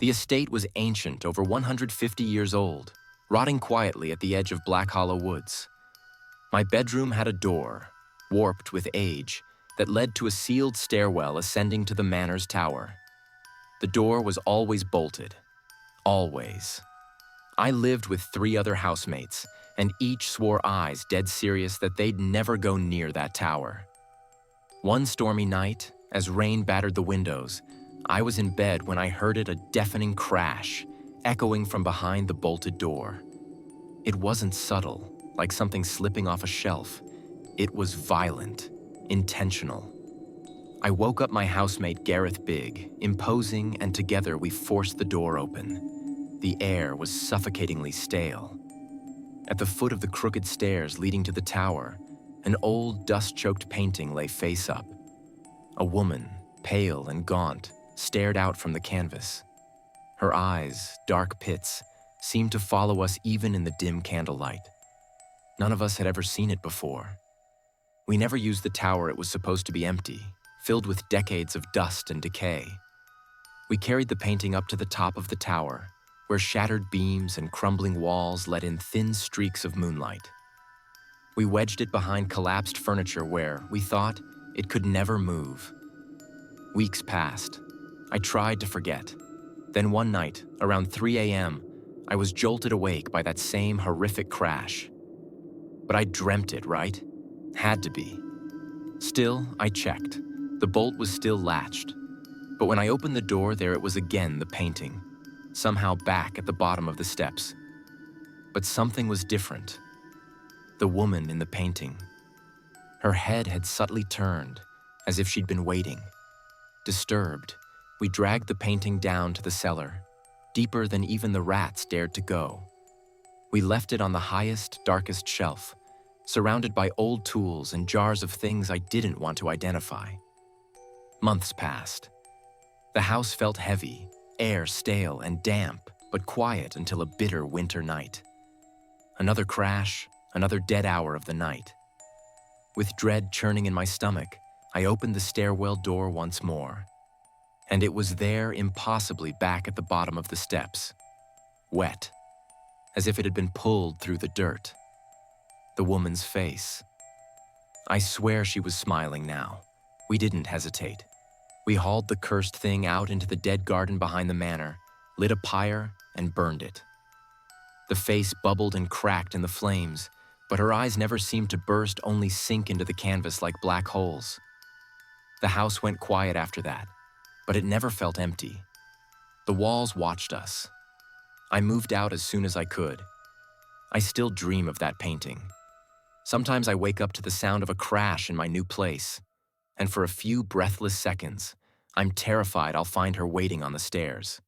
The estate was ancient, over 150 years old, rotting quietly at the edge of Black Hollow Woods. My bedroom had a door, warped with age, that led to a sealed stairwell ascending to the manor's tower. The door was always bolted. Always. I lived with 3 other housemates, and each swore eyes dead serious that they'd never go near that tower. One stormy night, as rain battered the windows, I was in bed when I heard a deafening crash, echoing from behind the bolted door. It wasn't subtle, like something slipping off a shelf. It was violent, intentional. I woke up my housemate Gareth Big, imposing, and together we forced the door open. The air was suffocatingly stale. At the foot of the crooked stairs leading to the tower, an old dust-choked painting lay face up. A woman, pale and gaunt, stared out from the canvas. Her eyes, dark pits, seemed to follow us even in the dim candlelight. None of us had ever seen it before. We never used the tower. It was supposed to be empty, filled with decades of dust and decay. We carried the painting up to the top of the tower, where shattered beams and crumbling walls let in thin streaks of moonlight. We wedged it behind collapsed furniture where, we thought, it could never move. Weeks passed. I tried to forget. Then one night, around 3 a.m., I was jolted awake by that same horrific crash. But I dreamt it, right? Had to be. Still, I checked. The bolt was still latched. But when I opened the door, there it was again, the painting, somehow back at the bottom of the steps. But something was different. The woman in the painting. Her head had subtly turned, as if she'd been waiting. Disturbed, we dragged the painting down to the cellar, deeper than even the rats dared to go. We left it on the highest, darkest shelf, surrounded by old tools and jars of things I didn't want to identify. Months passed. The house felt heavy, air stale and damp, but quiet until a bitter winter night. Another crash, another dead hour of the night. With dread churning in my stomach, I opened the stairwell door once more. And it was there, impossibly back at the bottom of the steps. Wet, as if it had been pulled through the dirt. The woman's face. I swear she was smiling now. We didn't hesitate. We hauled the cursed thing out into the dead garden behind the manor, lit a pyre, and burned it. The face bubbled and cracked in the flames, but her eyes never seemed to burst, only sink into the canvas like black holes. The house went quiet after that, but it never felt empty. The walls watched us. I moved out as soon as I could. I still dream of that painting. Sometimes I wake up to the sound of a crash in my new place, and for a few breathless seconds, I'm terrified I'll find her waiting on the stairs.